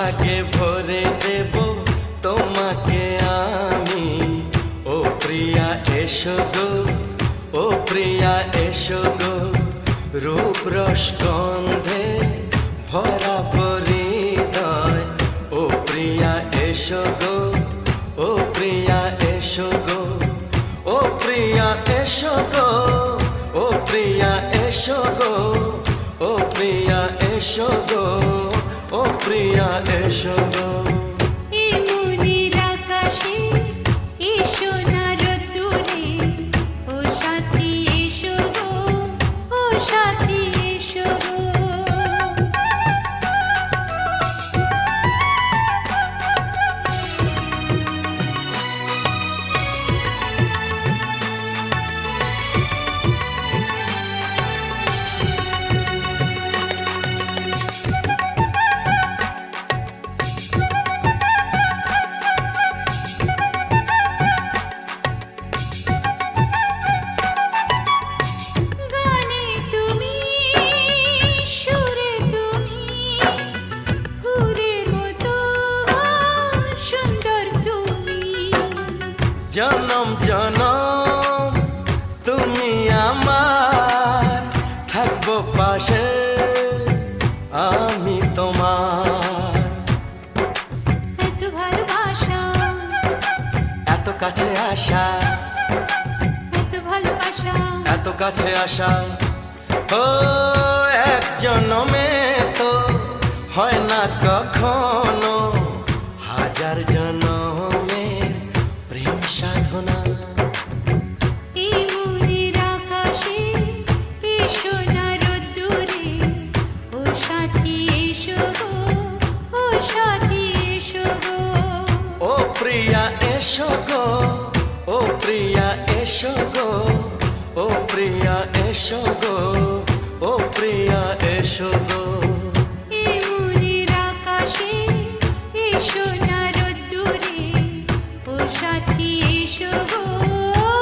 সোহাগে ভরে দেব তোমাকে আমি। ও প্রিয়া এসো গো, ও প্রিয়া এসো গো, রূপ রস গন্ধে ভরা পরিদয়। ও প্রিয়া এসো গো, ও প্রিয়া এসো গো, ও প্রিয়া এসো গো, ও প্রিয়া এসো গো, ও প্রিয়া এসো গো, ও প্রিয়া এসো গো। জনম জনম তুমি আমার, থাকবো পাশে আমি তোমার। এত ভালোবাসা, এত কাছে আসা, এত ভালোবাসা, এত কাছে আসা। ও এক জনমে তো হয় না কখনো, হাজার জনমের প্রেম সাধনা। এই মনের আকাশে এসো না রোদ্দুরে, ও সাথী এসো গো, ও সাথী এসো গো। ও প্রিয়া এসো গো, ও প্রিয়া এসো গো, ও প্রিয়া এসো গো, ও প্রিয়া এসো গো। এই মনের আকাশে এসো না রোদ্দুরে, ও সাথী এসো গো, ও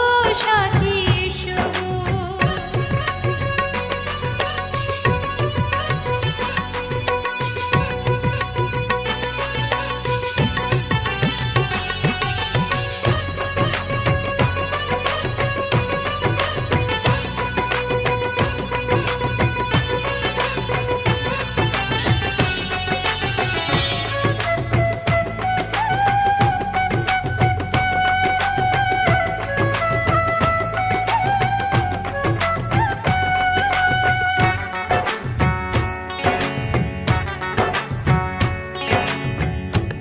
সাথী এসো গো।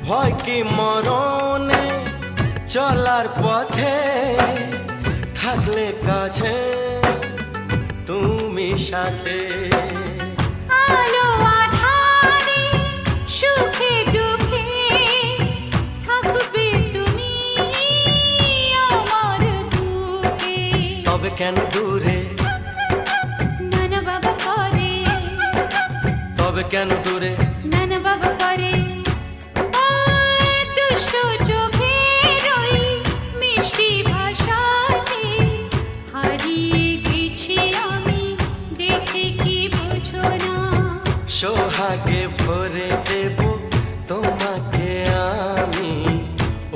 ভয় কি মরণে চলার পথে, থাকলে কাছে তুমি সাথে। আলো আঁধারে সুখে দুঃখে থাকবে তুমি আমার বুকে। তবে কেন দূরে, নানা বাবা করে, তবে কেন দূরে, নানা বাবা করে। ওই দুষ্ট চোখের ওই মিষ্টি ভাষাতে হারিয়ে গেছি আমি, দেখে কি বোঝো না। সোহাগে ভরে দেব তোমাকে আমি।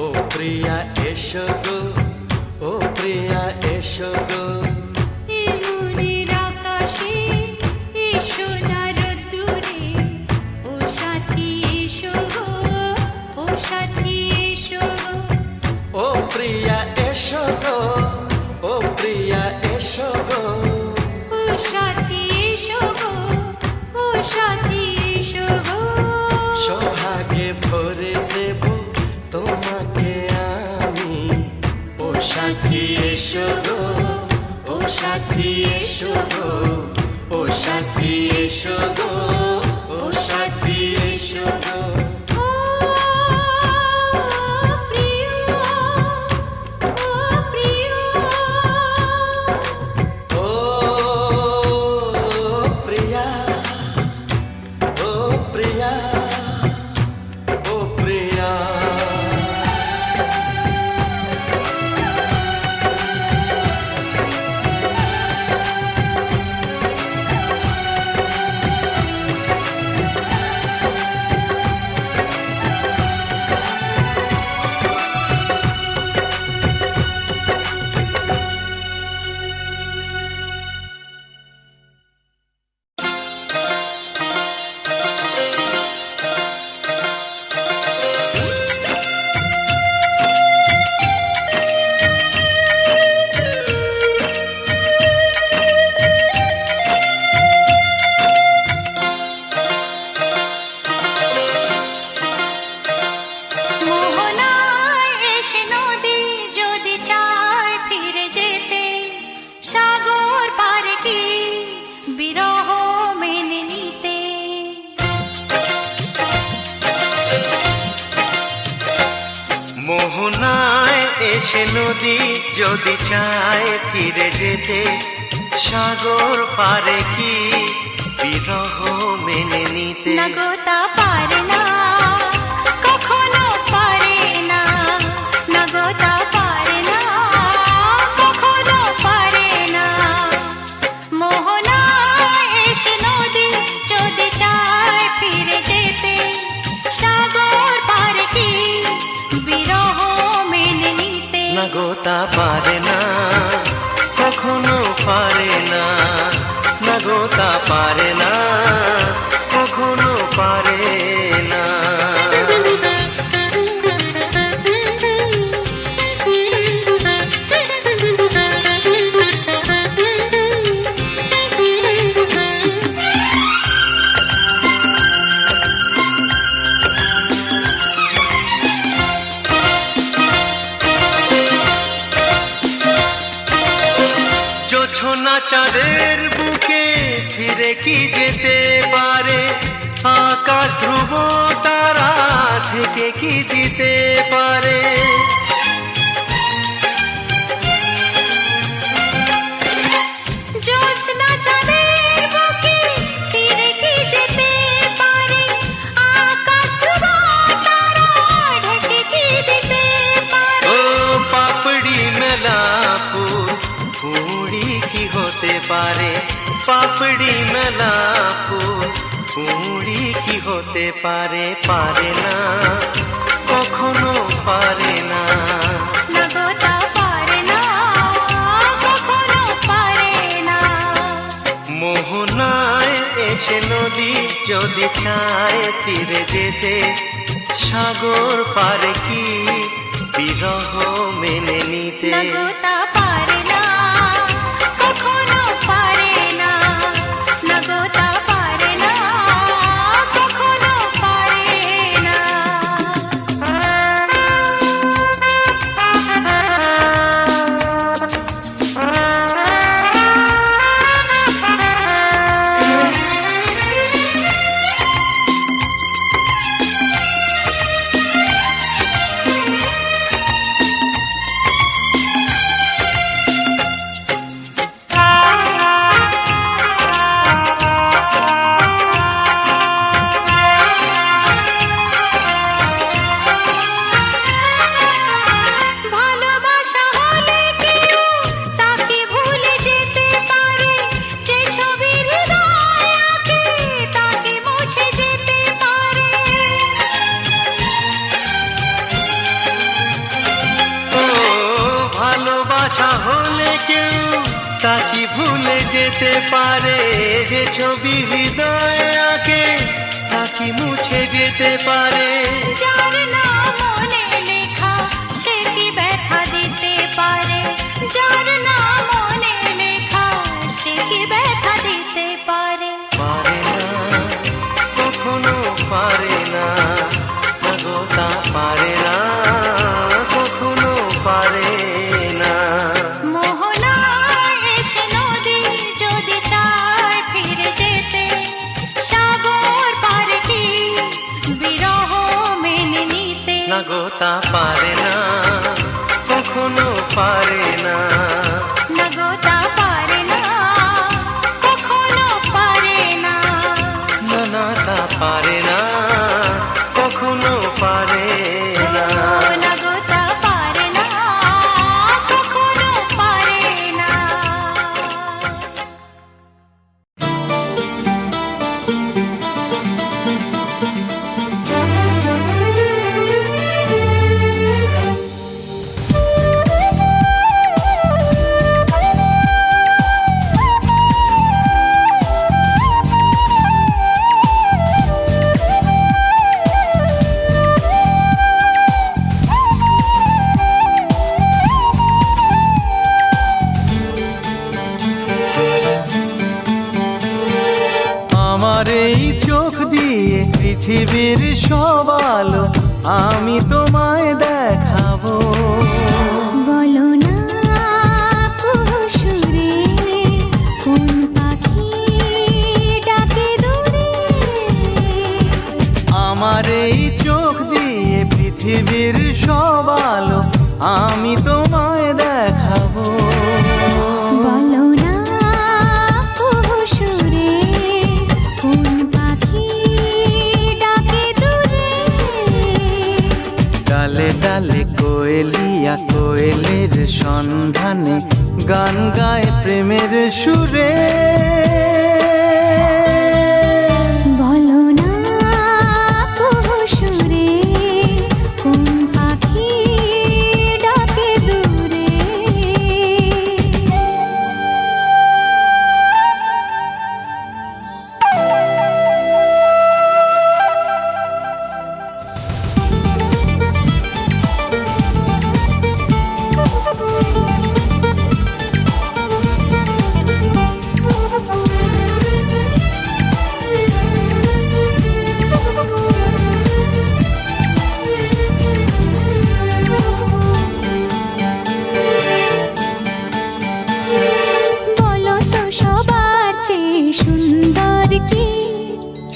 ও প্রিয়া এসো গো, ও প্রিয়া এসো গো। এই মনের আকাশে এসো না রোদ্দুরে, ও সাথী এসো গো, ও সাথী এসো গো। ও প্রিয়া এসো গো, ও প্রিয়া এসো গো। ও সাথী এসো গো, ও সাথী এসো গো। সোহাগে ভরে দেব তোমাকে আমি। ও সাথী এসো গো, ও সাথী এসো গো, ও সাথী এসো গো, ও সাথী এসো গো। ও প্রিয়, ও প্রিয়, ও প্রিয়া, ও প্রিয়া, ও প্রিয়া। এসে নদী যদি চায় ফিরে যেতে, সাগর পারে কি বিরহ মেনে নিতে? না গো তা পারে না, কখনো পারে না। না গো তা পারে না, কখনো পারে না। মোহনা এসে নদী যদি চায় ফিরে যেতে, সাগর পারে কি বিরহ মেনে নিতে? না গো তা পারে না, কখনো পারে না। না গো তা পারে না, কখনো পারে না। জোছনা চাঁদের বুকে ফিরে কি যেতে পারে? আকাশ ধ্রুব তারা থেকে কি দিতে পারে? জ্যোৎস্না চাঁদের বুকে ফিরে কি যেতে পারে? আকাশ ধ্রুব তারা ঢেকে কি দিতে পারে? ও পাপড়ি মেলা ফুল কুড়ি কি হতে পারে? পাপড়ি মেলা ফুল কুড়ি কি হতে পারে? পারে না, কখনো পারে না। না গো তা পারে না, কখনো পারে না। মোহনায় এসে নদী যদি চায় ফিরে যেতে, সাগর পারে কি বিরহ মেনে নিতে? না গো তা পারে না, কখনো পারে না। না গো তা পারে না, কখনো পারে না। ভালোবাসা হলে কেউ তাকে ভুলে যেতে পারে, যে ছবি হৃদয়ে আঁকে তাকে মুছে যেতে পারে। ও ভালোবাসা হলে কেউ তাকে ভুলে যেতে পারে, যে ছবি হৃদয়ে আঁকে তাকে মুছে যেতে পারে। যার নাম মনে লেখা সে কি ব্যথা দিতে পারে? যার নাম মনে লেখা সে কি ব্যথা দিতে পারে? পারে না, কখনো পারে না। না গো তা পারে না, কখনো পারে না। মোহনা এসে নদী যদি চায় ফিরে যেতে, সাগর পারে কি বিরহ মেনে নিতে? না গো তা পারে না, কখনো পারে না। না গো তা পারে না, কখনো পারে না। না না তা পারে না, কখনো পারে না। না গো তা পারে না, কখনো পারে না। আমার এই চোখ দিয়ে পৃথিবীর সব আলো আমি তোমায় দেখাবো। বলো না কুসুরে কোন পাখি ডাকে দূরে? আমার এই চোখ দিয়ে পৃথিবীর সব আলো আমি তোমায় দেখাবো। বলো না কুহু সুরে কোন পাখি ডাকে দূরে। ডালে ডালে কোয়েলিয়া কোয়েলের সন্ধানে গান গায় প্রেমের সুরে। বলো না কুহু সুরে কোন পাখি ডাকে দূরে। বলো তো সবার চেয়ে সুন্দর কি?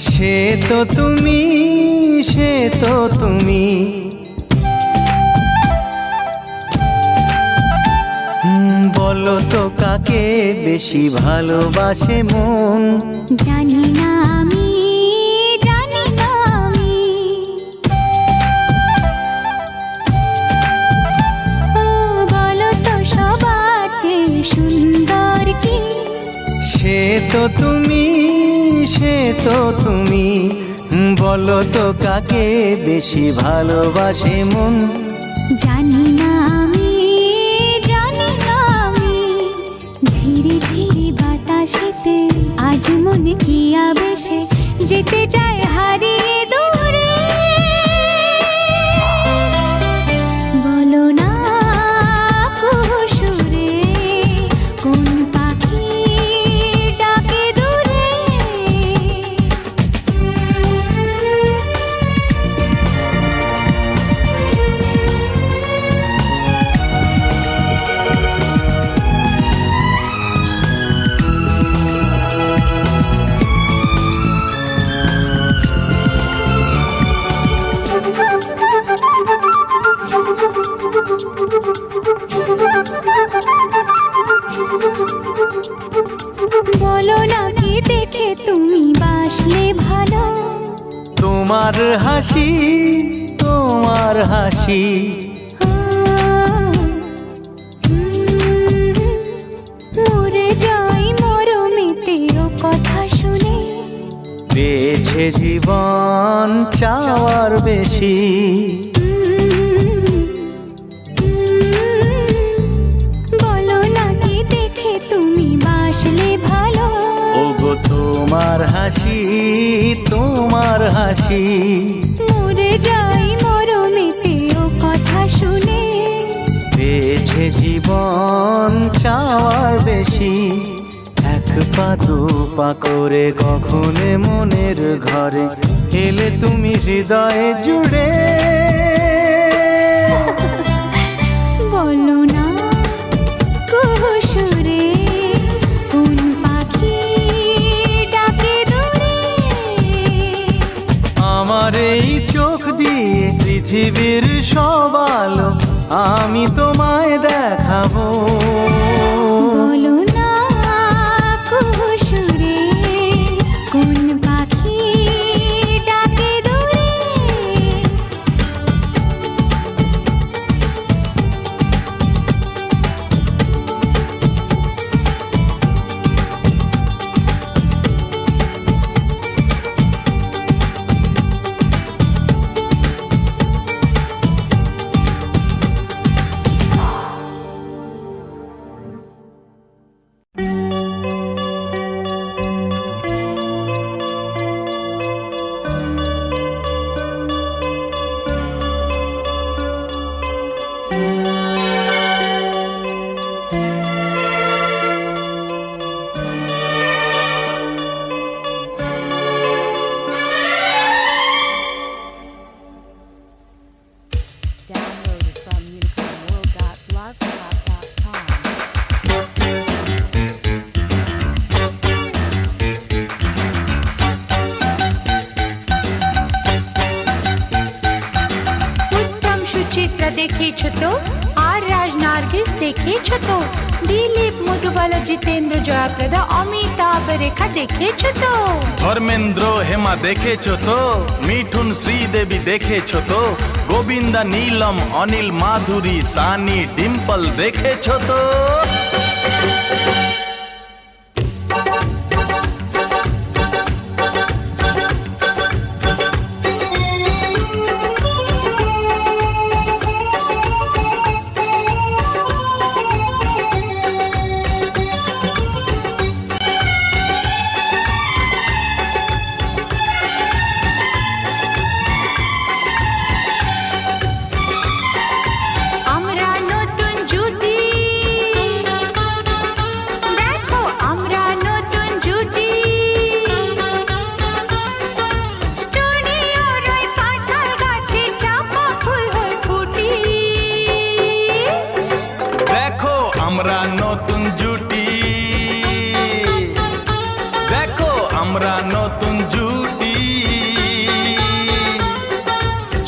সে তো তুমি, সে তো তুমি। বলো তো কাকে বেশি ভালোবাসে মন? জানি না আমি, জানি না আমি। ও বলো তো সবার চেয়ে সুন্দর কি? সে তো তুমি, সে তো তুমি। বলো তো কাকে বেশি ভালোবাসে মন? জানি না আমি, জানি না আমি। ঝিরি ঝিরি বাতাসেতে আজ মনে কি আবেশে যেতে চায় হারিয়ে দূরে। বলো না কুহু সুরে কোন পাখি ডাকে দূরে। বলো না কি দেখে তুমি বাসলে ভালো? তোমার হাসি, তোমার হাসি। মরে যাই মরমেতে ও কথা শুনে। পেয়েছে জীবন চাওয়ার বেশি। বলো না কি দেখে তুমি বাসলে ভালো? ওগো তোমার হাসি, তোমার হাসি। মরে যাই মরমেতে ও কথা শুনে। পেয়েছে জীবন চাওয়ার বেশি। এক পা দু পা করে কখনে মনের ঘরে এলে তুমি হৃদয়ে জুড়ে। বলো না কুহু সুরে কোন পাখি ডাকে দূরে। আমার এই চোখ দিয়ে পৃথিবীর সব আলো আমি তোমায় দেখাবো। বলো না কুহু সুরে কোন পাখি ডাকে দূরে। Downloaded from unicornworld.blogspot.com. উত্তম সুচিত্রা দেখেছ তো নার্গিস দেখেছো তো? দিলীপ, মধুবালা, জিতেন্দ্র, জয়াপ্রদা, অমিতাভ, রেখা দেখেছো তো? ধর্মেন্দ্র, হেমা দেখেছো তো? মিঠুন, শ্রীদেবী দেখেছো তো? গোবিন্দা, নীলম, অনিল, মাধুরী, সানি, ডিম্পল দেখেছো তো? আমরা নতুন জুটি, দেখো আমরা নতুন জুটি, স্টুডিওর ওই কাঁঠাল গাছে চাপা ফুল হয়ে ফুটি। দেখো আমরা নতুন জুটি, দেখো আমরা নতুন জুটি,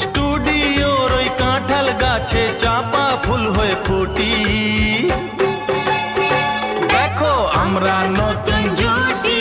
স্টুডিওর ওই কাঁঠাল গাছে চাপা ফুল হয়ে ফুটি। দেখো আমরা নতুন জুটি।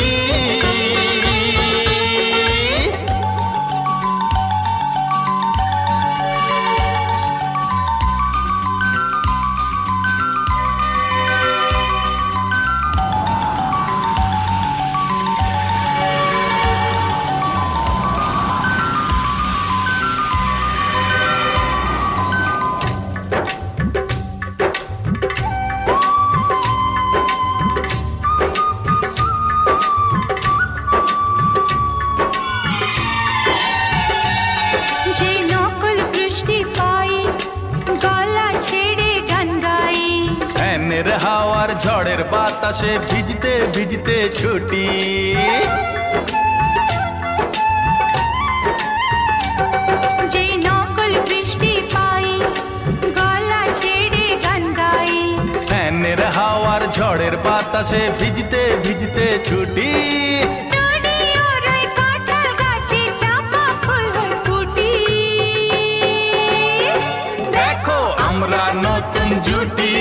যে নকল বৃষ্টি পাই, গলা ছেড়ে গান গাই, ফ্যানের হাওয়ার ঝড়ের বাতাসে ভিজতে ভিজতে ছুটি। যে নকল বৃষ্টি পাই, গলা ছেড়ে গান গাই, ফ্যানের হাওয়ার ঝড়ের বাতাসে ভিজতে ভিজতে ছুটি। স্টুডিওর ওই কাঁঠাল গাছে চাপা ফুল হয়ে ফুটি। দেখো আমরা নতুন জুটি,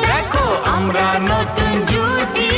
দেখো আমরা নতুন জুটি।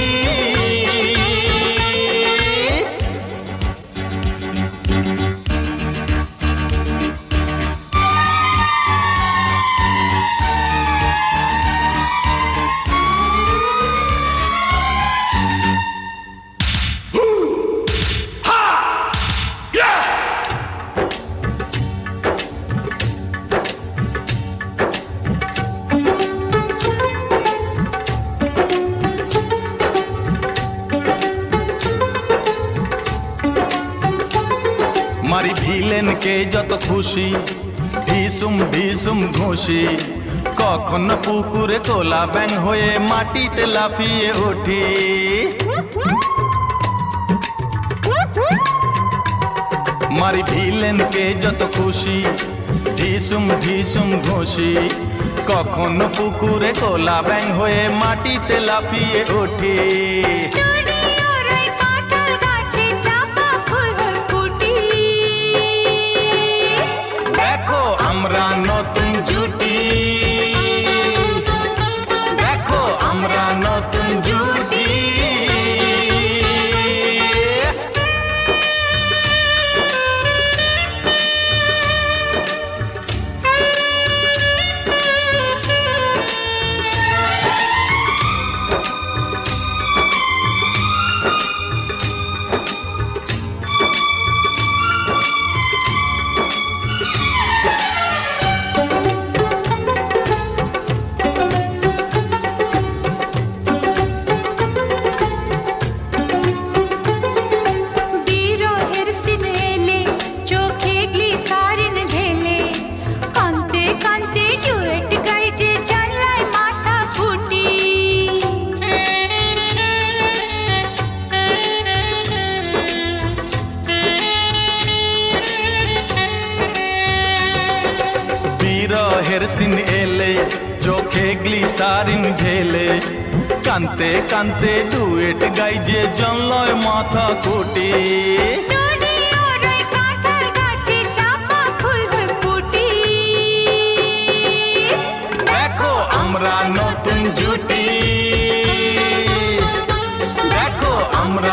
মারি ভিলেনকে যত খুশি, ভিসুম ভিসুম ঘুষি, কখন পুকুরে তোলা ব্যাং হয়ে মাটিতে লাফিয়ে উঠি। মারি ভিলেনকে যত খুশি, ঢিসুম ঢিসুম ঘুষি, কখন পুকুরে তোলা ব্যাং হয়ে মাটিতে লাফিয়ে উঠি। স্টুডিওর ওই কাঁঠাল গাছে চাপা ফুল হয়ে ফুটি। দেখো আমরা নতুন জুটি, দেখো আমরা নতুন জুটি। বিরহের সিনেলে চোখে গ্লিসারিন ঢেলে, কাঁদতে কাঁদতে ডুয়েট গাই যে জানলায় মাথা ফুটি। বিরহের সিন এলে চোখে গ্লিসারিন ঢেলে, কানতে কানতে ডুয়েট গাই যে জনলয় মাথা কুটি। স্টুডিওর ওই কাঁঠাল গাছে চাপা ফুল হয়ে ফুটি। আমরা